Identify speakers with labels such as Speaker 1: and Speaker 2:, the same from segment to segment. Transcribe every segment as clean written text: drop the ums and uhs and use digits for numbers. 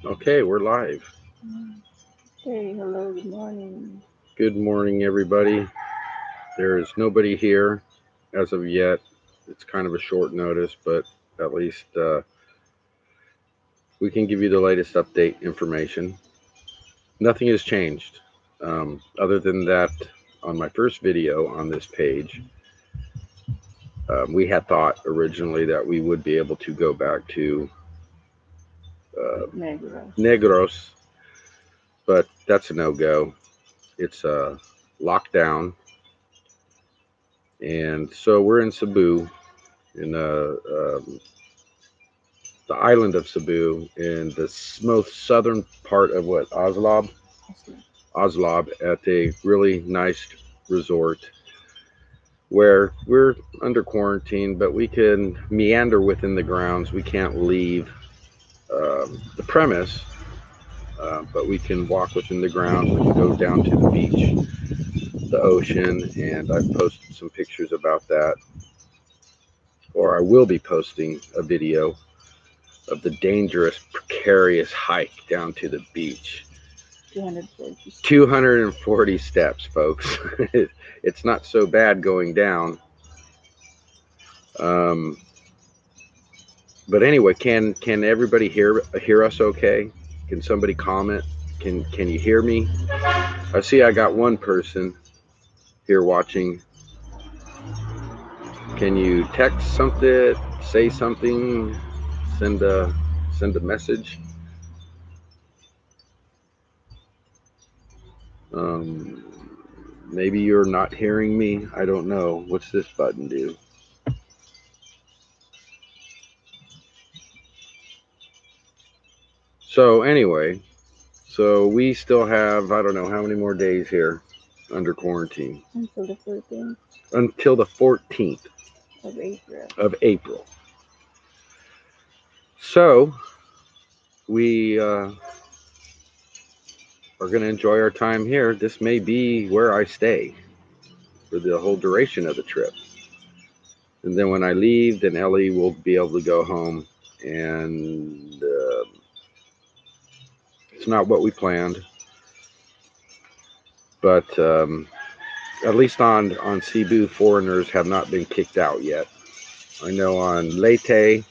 Speaker 1: Okay, we're live.
Speaker 2: Hey, hello, good morning.
Speaker 1: Good morning, everybody. There is nobody here as of yet. It's kind of a short notice, but at least we can give you the latest update information. Nothing has changed. Other than that, on my first video on this page, we had thought originally that we would be able to go back to uh,
Speaker 2: Negros.
Speaker 1: Negros, but that's a no go. It's locked down. And so we're in Cebu, in the island of Cebu, in the most southern part of what
Speaker 2: Oslo.
Speaker 1: Oslab, at a really nice resort where we're under quarantine, but we can meander within the grounds. We can't leave the premise, but we can walk within the grounds. We can go down to the beach, the ocean, and I've posted some pictures about that, or I will be posting a video of the dangerous, precarious hike down to the beach.
Speaker 2: 240 steps.
Speaker 1: 240 steps, folks. It's not so bad going down. Um, but anyway, can everybody hear us okay? Can somebody comment? Can you hear me? I see I got one person here watching. Can you text something, say something, send a send a message? Um, Maybe you're not hearing me. I don't know. What's this button do? So anyway, so we still have, I don't know how many more days here under quarantine
Speaker 2: Until the 14th
Speaker 1: until the 14th
Speaker 2: of April.
Speaker 1: of April. So we are going to enjoy our time here. This may be where I stay for the whole duration of the trip. And then when I leave, then Ellie will be able to go home. And it's not what we planned, but at least on Cebu, foreigners have not been kicked out yet. I know on Leyte,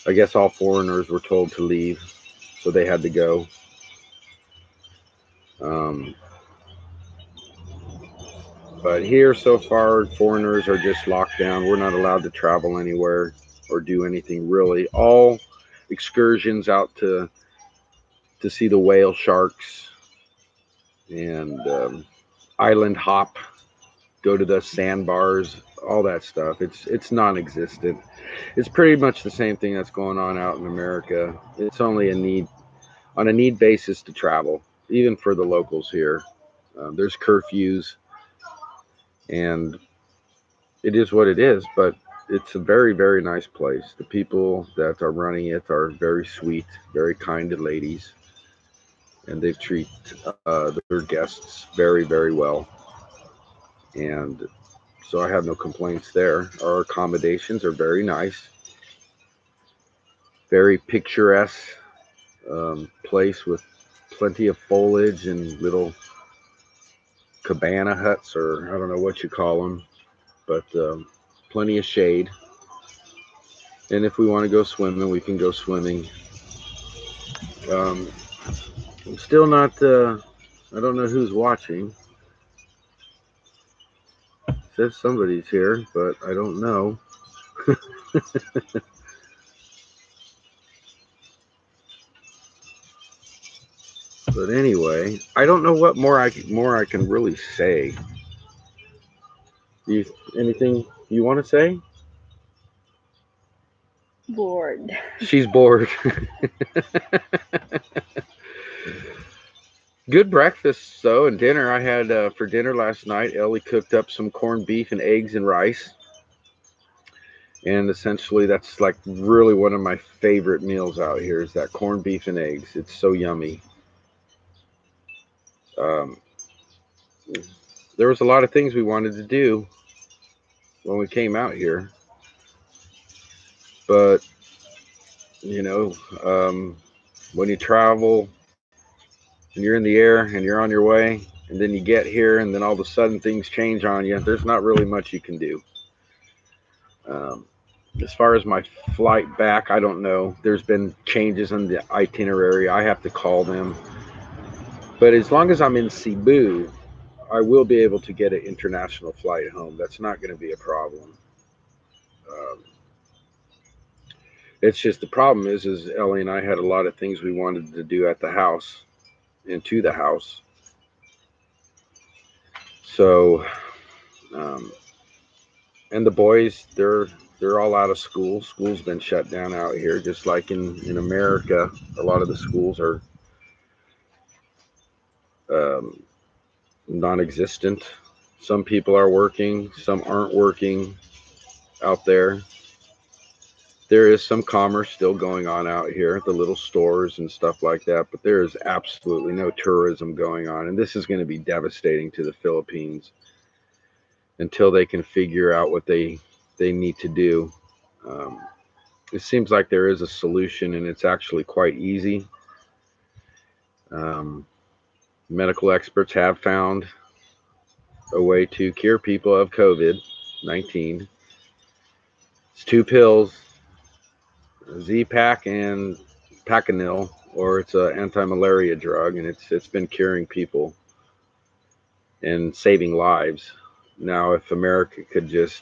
Speaker 1: I guess all foreigners were told to leave, so they had to go. Um, but here, so far, foreigners are just locked down. We're not allowed to travel anywhere or do anything really. All excursions out to see the whale sharks and island hop, go to the sandbars, all that stuff. It's non-existent. It's pretty much the same thing that's going on out in America. It's only a need on a need basis to travel, even for the locals here. There's curfews, and it is what it is. But it's a very, very nice place. The people that are running it are very sweet, very kind ladies, and they treat their guests very, very well. And so I have no complaints there. Our accommodations are very nice, very picturesque place with plenty of foliage and little cabana huts, or I don't know what you call them, but plenty of shade. And if we want to go swimming, we can go swimming. Um, I'm still not. I don't know who's watching. It says somebody's here, but I don't know. But anyway, I don't know what more I can really say. You anything you want to say?
Speaker 2: Bored.
Speaker 1: She's bored. Good breakfast, though, and dinner. I had for dinner last night. Ellie cooked up some corned beef and eggs and rice, and essentially that's like really one of my favorite meals out here is that corned beef and eggs. It's so yummy. Um, there was a lot of things we wanted to do when we came out here, but You know, when you travel and you're in the air and you're on your way, and then you get here, and then all of a sudden things change on you. There's not really much you can do. Um, as far as my flight back, I don't know. There's been changes in the itinerary. I have to call them. But as long as I'm in Cebu, I will be able to get an international flight home. That's not going to be a problem. Um, it's just the problem is Ellie and I had a lot of things we wanted to do at the house and to the house. So, um, and the boys, they're all out of school. School's been shut down out here, just like in America. A lot of the schools are um, non-existent. Some people are working, some aren't working out there. There is some commerce still going on out here, the little stores and stuff like that, but there is absolutely no tourism going on. And this is going to be devastating to the Philippines until they can figure out what they need to do. Um, it seems like there is a solution, and it's actually quite easy. Um, medical experts have found a way to cure people of COVID 19. It's two pills, Z-Pak and Pacanil, or it's an anti-malaria drug, and it's been curing people and saving lives. Now, if America could just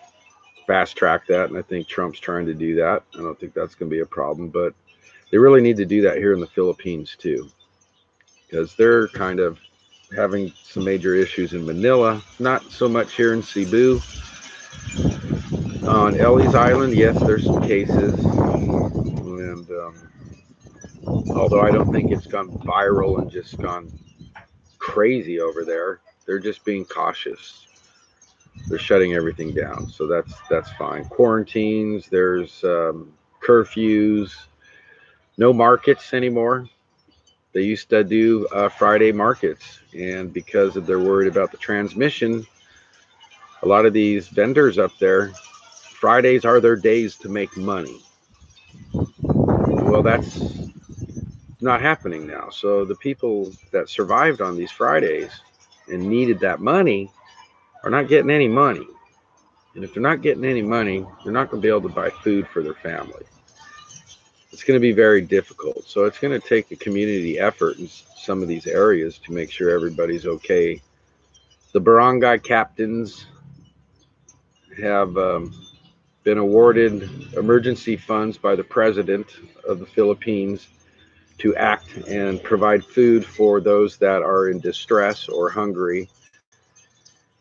Speaker 1: fast track that, and I think Trump's trying to do that, I don't think that's going to be a problem. But they really need to do that here in the Philippines too, because they're kind of having some major issues in Manila, not so much here in Cebu. On Ellie's Island, yes, there's some cases, and although I don't think it's gone viral and just gone crazy over there, they're just being cautious. They're shutting everything down, so that's fine. Quarantines, there's curfews, no markets anymore. They used to do Friday markets, and because of they're worried about the transmission, a lot of these vendors up there, Fridays are their days to make money. Well, that's not happening now. So the people that survived on these Fridays and needed that money are not getting any money. And if they're not getting any money, they're not going to be able to buy food for their family. It's going to be very difficult. So it's going to take a community effort in some of these areas to make sure everybody's okay. The barangay captains have been awarded emergency funds by the president of the Philippines to act and provide food for those that are in distress or hungry.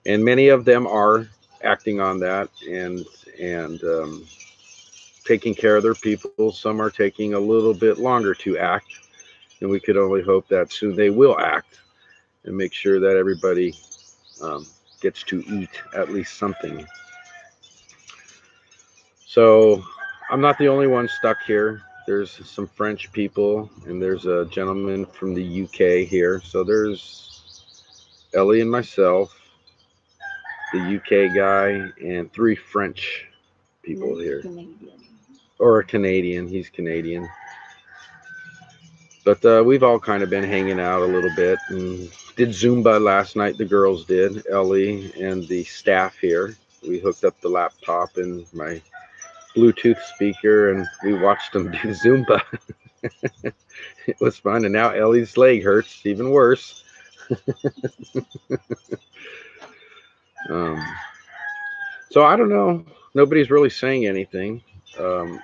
Speaker 1: And many of them are acting on that and taking care of their people. Some are taking a little bit longer to act, and we could only hope that soon they will act and make sure that everybody um, gets to eat at least something. So I'm not the only one stuck here. There's some French people, and there's a gentleman from the UK here. So there's Ellie and myself, the UK guy, and three French people here.
Speaker 2: Canadian.
Speaker 1: Or a Canadian. He's Canadian. But we've all kind of been hanging out a little bit and did Zumba last night. The girls did, Ellie and the staff here. We hooked up the laptop and my Bluetooth speaker and we watched them do Zumba. It was fun. And now Ellie's leg hurts, even worse. um, so I don't know. Nobody's really saying anything. Um,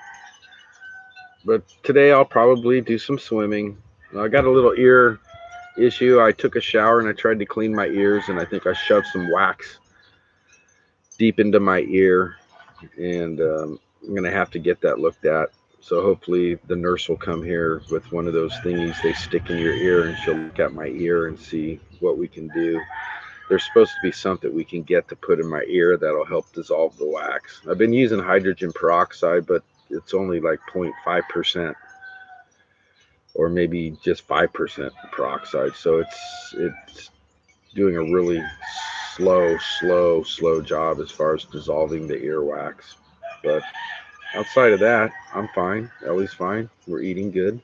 Speaker 1: but today I'll probably do some swimming. I got a little ear issue. I took a shower and I tried to clean my ears, and I think I shoved some wax deep into my ear, and I'm gonna have to get that looked at. So hopefully the nurse will come here with one of those thingies they stick in your ear, and she'll look at my ear and see what we can do. There's supposed to be something we can get to put in my ear that'll help dissolve the wax. I've been using hydrogen peroxide, but it's only like 0.5%, or maybe just 5% peroxide. So it's doing a really slow job as far as dissolving the earwax. But outside of that, I'm fine. Ellie's fine. We're eating good.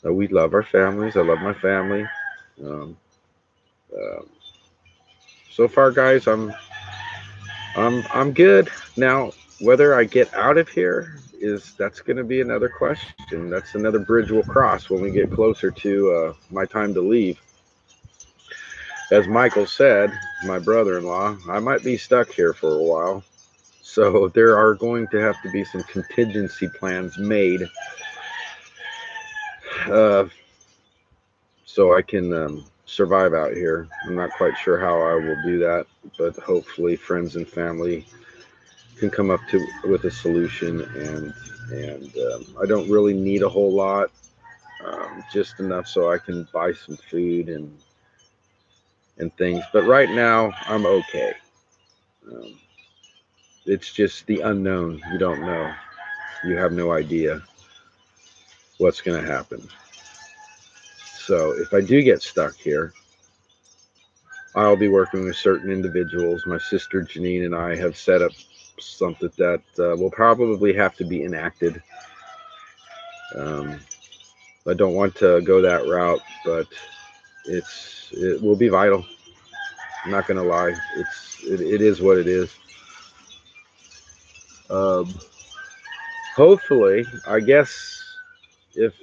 Speaker 1: We love our families. I love my family. Um, uh, so far, guys, I'm good. Now, whether I get out of here is that's going to be another question. That's another bridge we'll cross when we get closer to my time to leave. As Michael said, my brother-in-law, I might be stuck here for a while. So there are going to have to be some contingency plans made, uh, so I can survive out here. I'm not quite sure how I will do that, but hopefully friends and family can come up to with a solution. And I don't really need a whole lot, just enough so I can buy some food and things. But right now I'm okay. Um, it's just the unknown. You don't know. You have no idea what's going to happen. So if I do get stuck here, I'll be working with certain individuals. My sister Janine and I have set up something that will probably have to be enacted. Um, I don't want to go that route, but it will be vital. I'm not gonna lie. It is what it is. Um, Hopefully, I guess if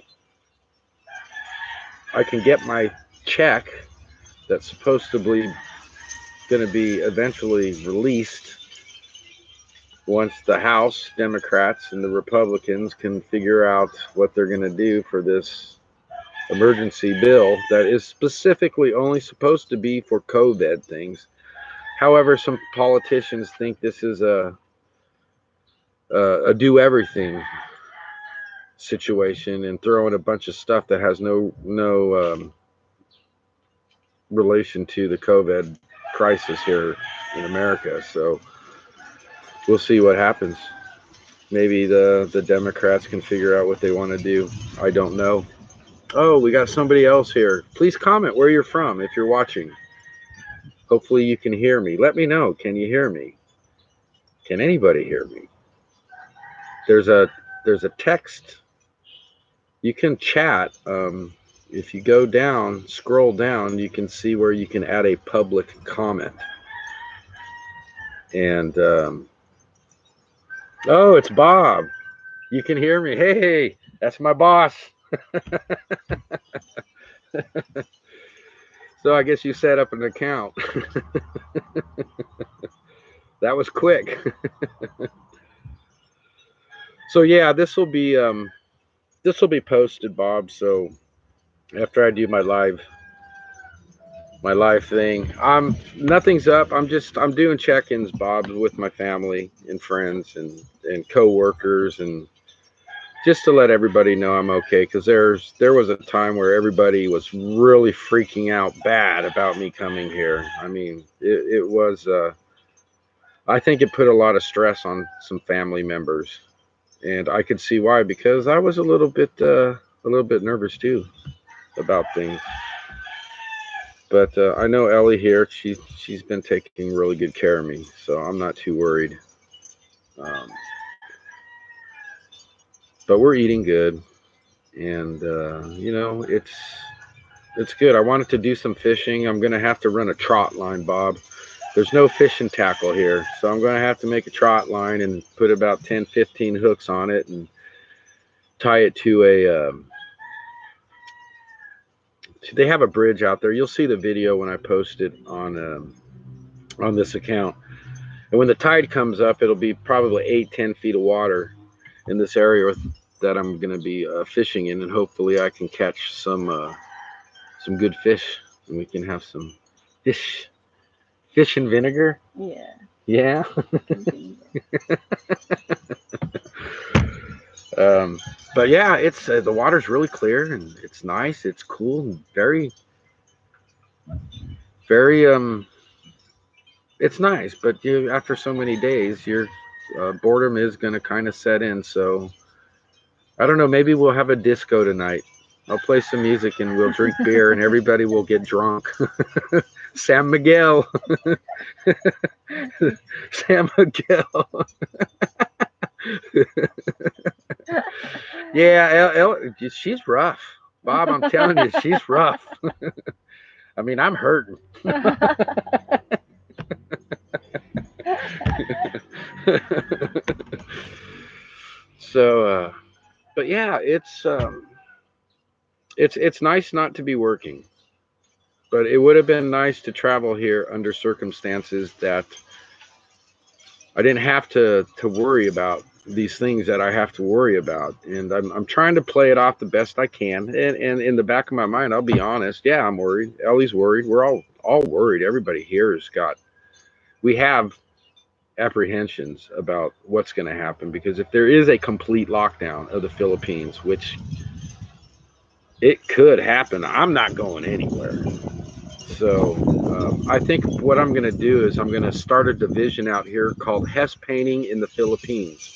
Speaker 1: I can get my check that's supposed to be going to be eventually released once the House Democrats and the Republicans can figure out what they're going to do for this emergency bill that is specifically only supposed to be for COVID things. However, some politicians think this is a do everything situation and throw in a bunch of stuff that has no relation to the COVID crisis here in America. So we'll see what happens. Maybe the Democrats can figure out what they want to do. I don't know. Oh, we got somebody else here. Please comment where you're from if you're watching. Hopefully you can hear me. Let me know. Can you hear me? Can anybody hear me? There's a text. You can chat. If you go down, scroll down, you can see where you can add a public comment. And oh, it's Bob. You can hear me. Hey, that's my boss. So I guess you set up an account. That was quick. So yeah, this will be posted, Bob. So after I do my live thing, nothing's up. I'm doing check-ins, Bob, with my family and friends and co-workers, and just to let everybody know I'm okay, because there was a time where everybody was really freaking out bad about me coming here. I mean, it was I think it put a lot of stress on some family members, and I could see why, because I was a little bit nervous too about things. But I know Ellie here. She's been taking really good care of me, so I'm not too worried. Um, but we're eating good, and it's good. I wanted to do some fishing. I'm gonna have to run a trot line, Bob. There's no fishing tackle here, so I'm gonna have to make a trot line and put about 10-15 hooks on it and tie it to a they have a bridge out there. You'll see the video when I post it on this account. And when the tide comes up, it'll be probably 8-10 feet of water in this area that I'm going to be fishing in, and hopefully I can catch some good fish, and we can have some fish and vinegar.
Speaker 2: Yeah.
Speaker 1: Yeah. But yeah, it's the water's really clear and it's nice. It's cool and very it's nice. But after so many days, your boredom is going to kind of set in. So I don't know. Maybe we'll have a disco tonight. I'll play some music and we'll drink beer and everybody will get drunk. San Miguel. San Miguel. Yeah, she's rough. Bob, I'm telling you, she's rough. I mean, I'm hurting. So, but yeah, it's nice not to be working, but it would have been nice to travel here under circumstances that I didn't have to worry about these things that I have to worry about. And I'm trying to play it off the best I can. And in the back of my mind, I'll be honest. Yeah, I'm worried. Ellie's worried. We're all worried. Everybody here has got. We have apprehensions about what's going to happen, because if there is a complete lockdown of the Philippines, which it could happen, I'm not going anywhere. So I think what I'm going to do is I'm going to start a division out here called Hess Painting in the Philippines.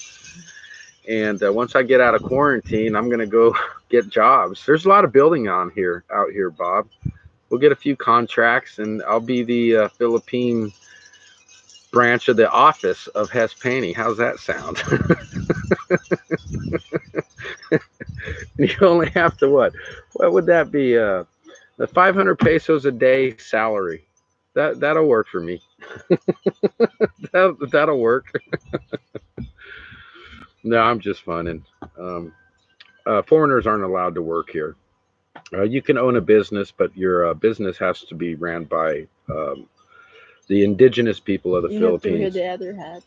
Speaker 1: And once I get out of quarantine, I'm going to go get jobs. There's a lot of building out here, Bob. We'll get a few contracts, and I'll be the Philippine branch of the office of Hess Painting. How's that sound? You only have to what would that be? The 500 pesos a day salary. That'll work for me. That'll work. No, I'm just funning. Foreigners aren't allowed to work here. You can own a business, but your business has to be ran by the indigenous people of the Philippines.
Speaker 2: You have to wear the other hat.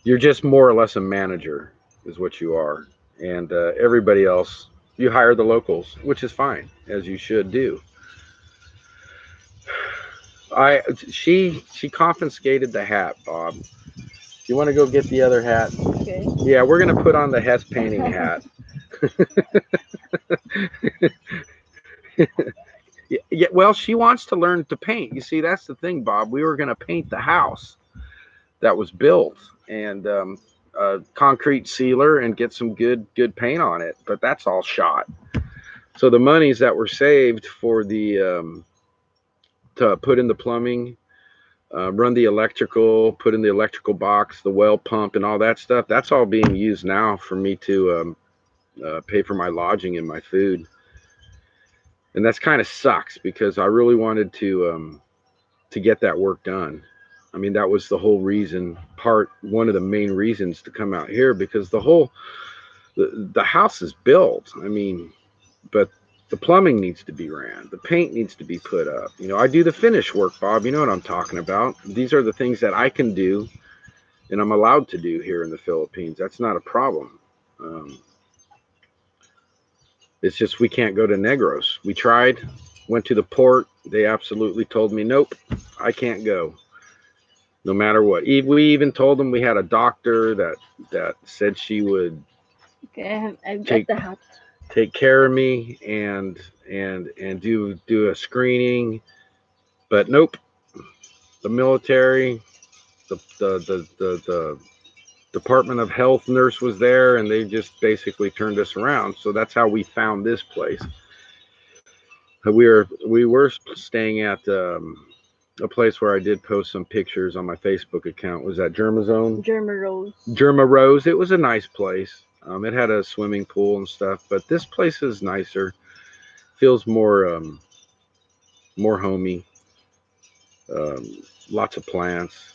Speaker 1: You're just more or less a manager, is what you are, and everybody else, you hire the locals, which is fine, as you should do. She confiscated the hat, Bob. You want to go get the other hat?
Speaker 2: Okay.
Speaker 1: Yeah, we're gonna put on the Hess Painting hat. Yeah, well, she wants to learn to paint. You see, that's the thing, Bob. We were gonna paint the house that was built, and concrete sealer, and get some good paint on it, but that's all shot. So the monies that were saved for the to put in the plumbing, run the electrical, put in the electrical box, the well pump, and all that stuff, that's all being used now for me to pay for my lodging and my food. And that's kind of sucks, because I really wanted to get that work done. I mean, that was the whole reason, one of the main reasons to come out here, because the house is built. I mean, but the plumbing needs to be ran. The paint needs to be put up. You know, I do the finish work, Bob. You know what I'm talking about. These are the things that I can do, and I'm allowed to do here in the Philippines. That's not a problem. It's just we can't go to Negros. We tried, went to the port. They absolutely told me, nope, I can't go. No matter what. We even told them we had a doctor that said she would
Speaker 2: I've got the hat.
Speaker 1: Take care of me and do a screening, but nope. The military, the Department of Health nurse was there, and they just basically turned us around. So that's how we found this place. We were staying at a place where I did post some pictures on my Facebook account. Was that Germa Zone?
Speaker 2: Germa Rose.
Speaker 1: Germa Rose. It was a nice place. It had a swimming pool and stuff, but this place is nicer. Feels more homey. Lots of plants.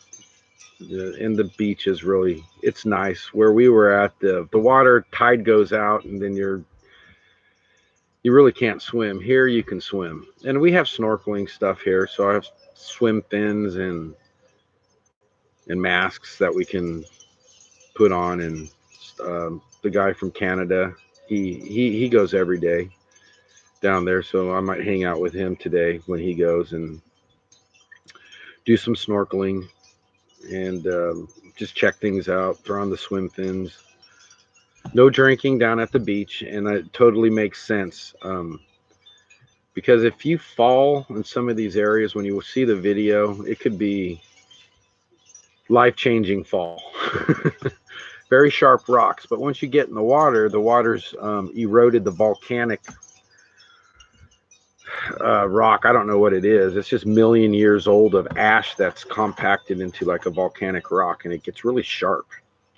Speaker 1: And the beach is really, it's nice. Where we were at, the water tide goes out, and then you really can't swim. Here you can swim, and we have snorkeling stuff here. So I have swim fins and masks that we can put on. And the guy from Canada, he goes every day down there, so I might hang out with him today when he goes and do some snorkeling and just check things out, throw on the swim fins. No drinking down at the beach, and it totally makes sense, because if you fall in some of these areas, when you see the video, it could be life-changing fall. Very sharp rocks, but once you get in the water's eroded the volcanic rock. I don't know what it is. It's just million years old of ash that's compacted into like a volcanic rock, and it gets really sharp.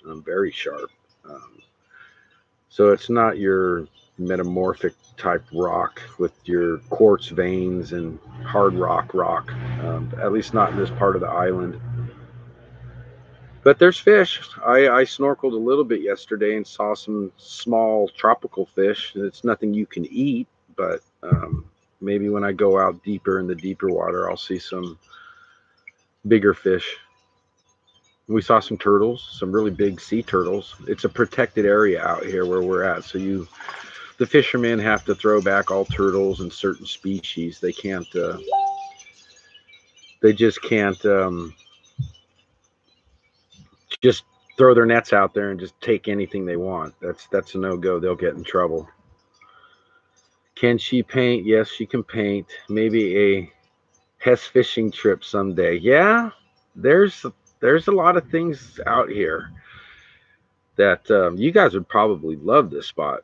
Speaker 1: very sharp. Um, so it's not your metamorphic type rock with your quartz veins and hard rock, at least not in this part of the island. But there's fish. I snorkeled a little bit yesterday and saw some small tropical fish. It's nothing you can eat, but maybe when I go out deeper in the deeper water, I'll see some bigger fish. We saw some turtles, some really big sea turtles. It's a protected area out here where we're at, so the fishermen have to throw back all turtles and certain species. They can't. They just can't just throw their nets out there and just take anything they want. That's a no go. They'll get in trouble. Can she paint? Yes, she can paint. Maybe a Hess fishing trip someday. Yeah, there's there's a lot of things out here that you guys would probably love this spot.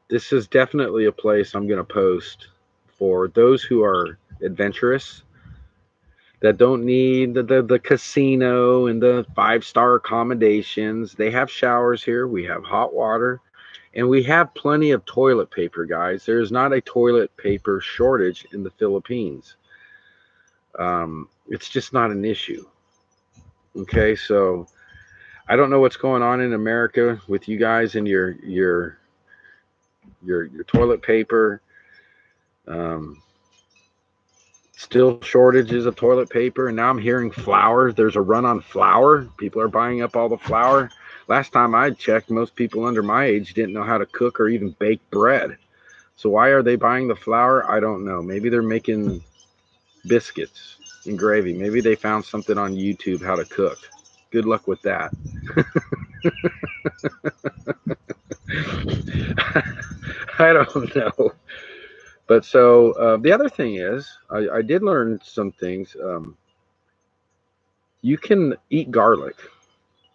Speaker 1: This is definitely a place I'm going to post for those who are adventurous that don't need the casino and the 5-star accommodations. They have showers here. We have hot water. And we have plenty of toilet paper, guys. There is not a toilet paper shortage in the Philippines. It's just not an issue. Okay, so I don't know what's going on in America with you guys and your toilet paper. Still shortages of toilet paper, and now I'm hearing flour. There's a run on flour. People are buying up all the flour. Last time I checked, most people under my age didn't know how to cook or even bake bread. So why are they buying the flour? I don't know. Maybe they're making biscuits and gravy. Maybe they found something on YouTube how to cook. Good luck with that. I don't know. But so the other thing is, I did learn some things. You can eat garlic.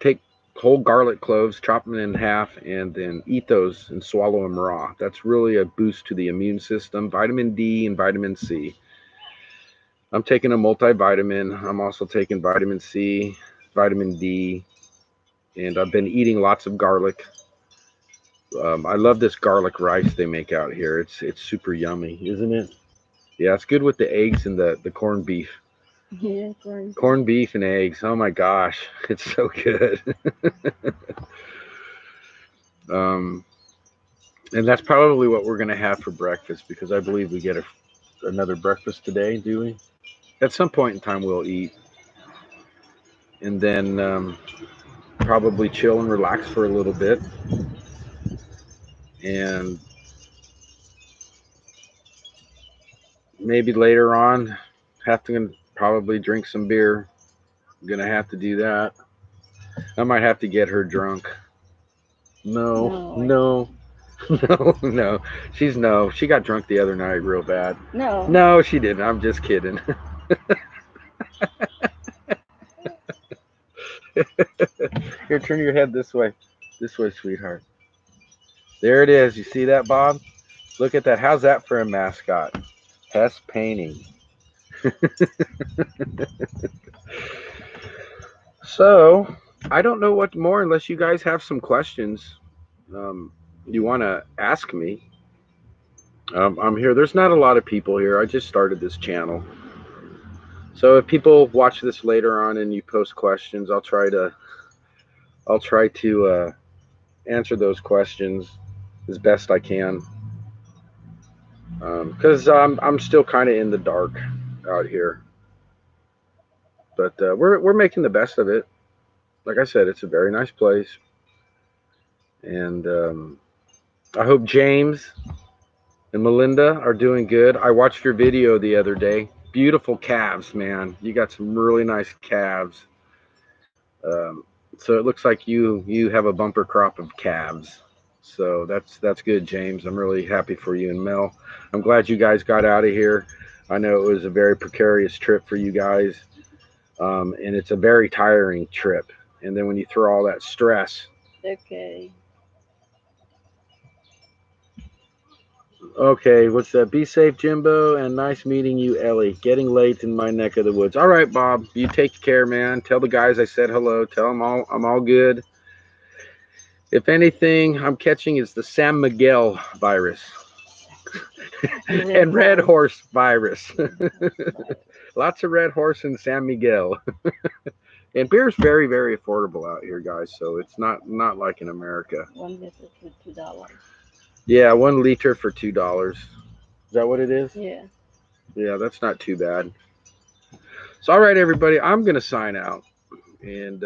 Speaker 1: Take whole garlic cloves, chop them in half, and then eat those and swallow them raw. That's really a boost to the immune system, vitamin D and vitamin C. I'm taking a multivitamin. I'm also taking vitamin C, vitamin D, and I've been eating lots of garlic. I love this garlic rice they make out here. It's super yummy, isn't it? Yeah, it's good with the eggs and the corned beef.
Speaker 2: Yeah,
Speaker 1: Corned beef and eggs. Oh my gosh, it's so good. um, and that's probably what we're gonna have for breakfast because I believe we get another breakfast today. Do we? At some point in time, we'll eat, and then probably chill and relax for a little bit, and maybe later on have to probably drink some beer. I'm gonna have to do that. I might have to get her drunk. No,
Speaker 2: No,
Speaker 1: no, no, no. No. She got drunk the other night real bad.
Speaker 2: no.
Speaker 1: No, she didn't. I'm just kidding. Here, turn your head this way. This way, sweetheart. There it is. You see that, Bob? Look at that. How's that for a mascot? Hess Painting. So, I don't know what more unless you guys have some questions you want to ask me. I'm here. There's not a lot of people here. I just started this channel. So if people watch this later on and you post questions, I'll try to answer those questions as best I can. Because I'm still kind of in the dark out here, but we're making the best of it. Like I said, it's a very nice place, and I hope James and Melinda are doing good. I watched your video the other day. Beautiful calves, man. You got some really nice calves. Um, so it looks like you have a bumper crop of calves. So that's good, James. I'm really happy for you and Mel. I'm glad you guys got out of here. I know it was a very precarious trip for you guys, and it's a very tiring trip. And then when you throw all that stress,
Speaker 2: Okay.
Speaker 1: Okay, what's that? Be safe, Jimbo, and nice meeting you, Ellie. Getting late in my neck of the woods. All right, Bob. You take care, man. Tell the guys I said hello. Tell them I'm all good. If anything, I'm catching is the San Miguel virus and red horse virus. Lots of red horse and San Miguel. And beer's very, very affordable out here, guys. So it's not like in America.
Speaker 2: 1 liter for $2.
Speaker 1: Yeah, 1 liter for $2. Is that what it is?
Speaker 2: Yeah.
Speaker 1: Yeah, that's not too bad. So, all right, everybody, I'm gonna sign out, and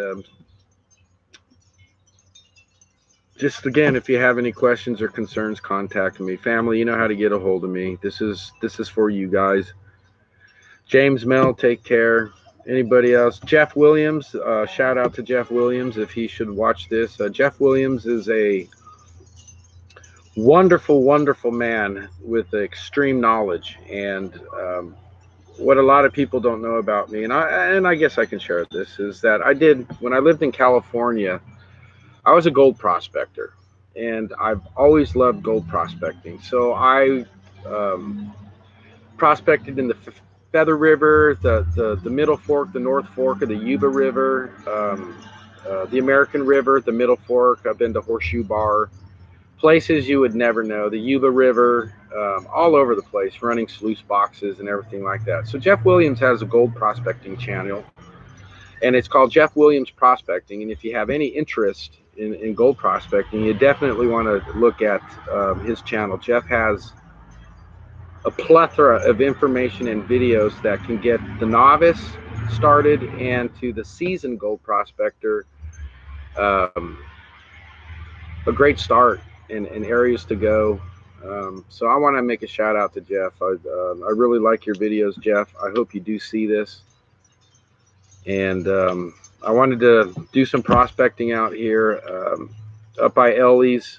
Speaker 1: just again, if you have any questions or concerns, contact me. Family, you know how to get a hold of me. This is for you guys. James Mel, take care. Anybody else? Jeff Williams, shout out to Jeff Williams if he should watch this. Jeff Williams is a wonderful, wonderful man with extreme knowledge, and what a lot of people don't know about me, and I guess I can share this, is that I did when I lived in California. I was a gold prospector, and I've always loved gold prospecting. So I prospected in the Feather River, the Middle Fork, the North Fork of the Yuba River, the American River, the Middle Fork. I've been to Horseshoe Bar, places you would never know, the Yuba River, all over the place, running sluice boxes and everything like that. So Jeff Williams has a gold prospecting channel, and it's called Jeff Williams Prospecting. And if you have any interest in gold prospecting, you definitely want to look at his channel. Jeff has a plethora of information and videos that can get the novice started and to the seasoned gold prospector um, a great start and areas to go. So I want to make a shout out to Jeff. I really like your videos, Jeff. I hope you do see this. And I wanted to do some prospecting out here up by Ellie's.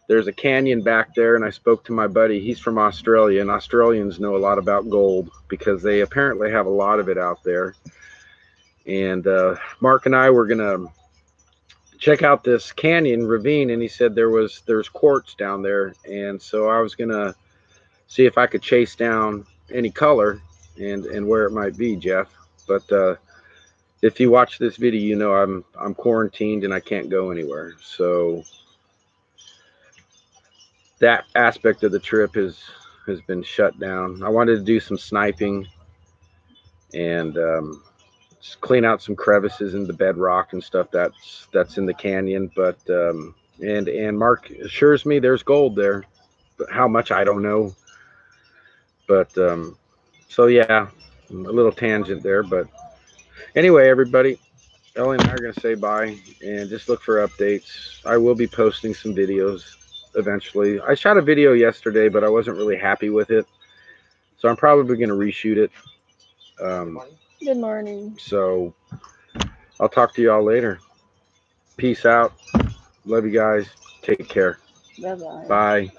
Speaker 1: There's a canyon back there, and I spoke to my buddy. He's from Australia, and Australians know a lot about gold because they apparently have a lot of it out there. And Mark and I were gonna check out this canyon ravine, and he said there's quartz down there, and so I was gonna see if I could chase down any color and where it might be, Jeff. But if you watch this video, you know I'm quarantined and I can't go anywhere. So that aspect of the trip has been shut down. I wanted to do some sniping and just clean out some crevices in the bedrock and stuff that's in the canyon. But and Mark assures me there's gold there, but how much I don't know. But so yeah, a little tangent there. But anyway, everybody, Ellie and I are going to say bye and just look for updates. I will be posting some videos eventually. I shot a video yesterday, but I wasn't really happy with it. So I'm probably going to reshoot it.
Speaker 2: Good morning.
Speaker 1: So I'll talk to y'all later. Peace out. Love you guys. Take care.
Speaker 2: Bye-bye.
Speaker 1: Bye.